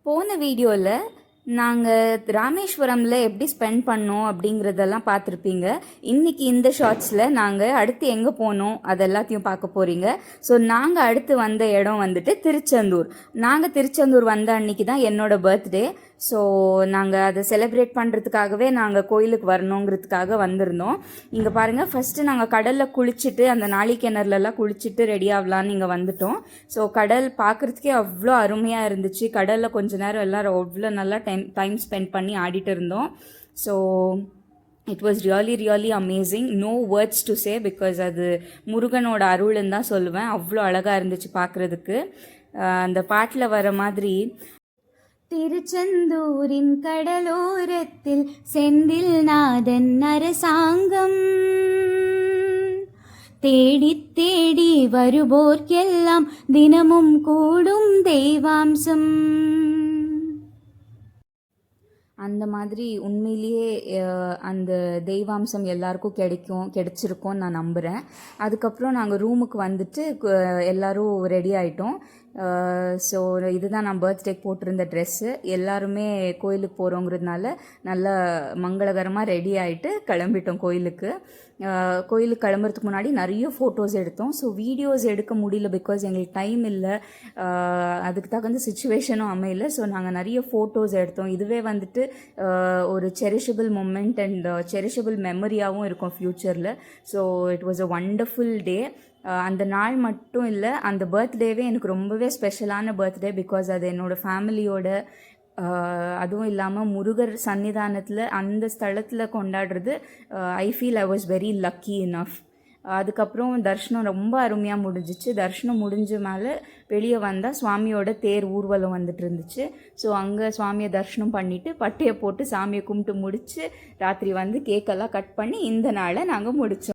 போன வீடியோவில் நாங்கள் ராமேஸ்வரமில் எப்படி ஸ்பெண்ட் பண்ணோம் அப்படிங்கிறதெல்லாம் பார்த்துருப்பீங்க. இன்றைக்கி இந்த ஷார்ட்ஸில் நாங்கள் அடுத்து எங்கே போனோம் அதெல்லாத்தையும் பார்க்க போகிறீங்க. ஸோ நாங்கள் அடுத்து வந்த இடம் வந்துட்டு திருச்செந்தூர். நாங்கள் திருச்செந்தூர் வந்த அன்றைக்கி தான் என்னோடய பர்த்டே. ஸோ நாங்கள் அதை செலிப்ரேட் பண்ணுறதுக்காகவே நாங்கள் கோயிலுக்கு வரணுங்கிறதுக்காக வந்திருந்தோம். இங்கே பாருங்கள், ஃபஸ்ட்டு நாங்கள் கடலில் குளிச்சுட்டு அந்த நாளிக்கிணறுலலாம் குளிச்சுட்டு ரெடி ஆகலான்னு இங்கே வந்துட்டோம். ஸோ கடல் பார்க்குறதுக்கே அவ்வளோ அருமையாக இருந்துச்சு. கடலில் கொஞ்ச நேரம் எல்லோரும் அவ்வளோ நல்லா டைம் ஸ்பெண்ட் பண்ணி ஆடிட்டு இருந்தோம். So it was really amazing. No words to say, because அது முருகனோட அருள்ன்னு தான் சொல்லுவேன். அவ்வளோ அழகாக இருந்துச்சு பார்க்குறதுக்கு. அந்த பாட்டில் வர மாதிரி, திருச்செந்தூரின் கடலோரத்தில் செந்தில் நாதன் அரசாங்கம் தேடி தேடி வருவோர்க்கெல்லாம் தினமும் கூடும் தெய்வாம்சம். அந்த மாதிரி உண்மையிலேயே அந்த தெய்வாம்சம் எல்லாருக்கும் கிடைச்சிருக்கோன்னு நான் நம்புகிறேன். அதுக்கப்புறம் நாங்கள் ரூமுக்கு வந்துட்டு எல்லோரும் ரெடி ஆகிட்டோம். ஸோ இதுதான் நான் பர்த்டேக்கு போட்டிருந்த ட்ரெஸ்ஸு. எல்லாருமே கோயிலுக்கு போகிறோங்கிறதுனால நல்லா மங்களகரமாக ரெடி ஆகிட்டு கிளம்பிட்டோம் கோயிலுக்கு. கோயிலுக்கு கிளம்புறதுக்கு முன்னாடி நிறைய ஃபோட்டோஸ் எடுத்தோம். ஸோ வீடியோஸ் எடுக்க முடியல, பிகாஸ் எங்களுக்கு டைம் இல்லை, அதுக்கு தகுந்த சுச்சுவேஷனும் அமையல. ஸோ நாங்கள் நிறைய ஃபோட்டோஸ் எடுத்தோம். இதுவே வந்துட்டு ஒரு செரிஷபிள் மொமெண்ட் அண்ட் செரிஷபிள் மெமரியாகவும் இருக்கும் ஃப்யூச்சரில். So it was a wonderful டே. அந்த நாள் மட்டும் இல்லை, அந்த பர்த்டேவே எனக்கு ரொம்பவே ஸ்பெஷலான பர்த்டே. பிகாஸ் அது என்னோடய ஃபேமிலியோட, அதுவும் இல்லாமல் முருகர் சன்னிதானத்தில் அந்த ஸ்தலத்தில் கொண்டாடுறது. I feel I was very lucky enough. அதுக்கப்புறம் தரிசனம் ரொம்ப அருமையாக முடிஞ்சிச்சு. தரிசனம் முடிஞ்ச மேலே வெளியே வந்தால் சுவாமியோட தேர் ஊர்வலம் வந்துட்டு இருந்துச்சு. ஸோ அங்கே சுவாமியை தரிசனம் பண்ணிவிட்டு பட்டையை போட்டு சாமியை கும்பிட்டு முடித்து ராத்திரி வந்து கேக்கெல்லாம் கட் பண்ணி இந்த நாளை நாங்கள் முடித்தோம்.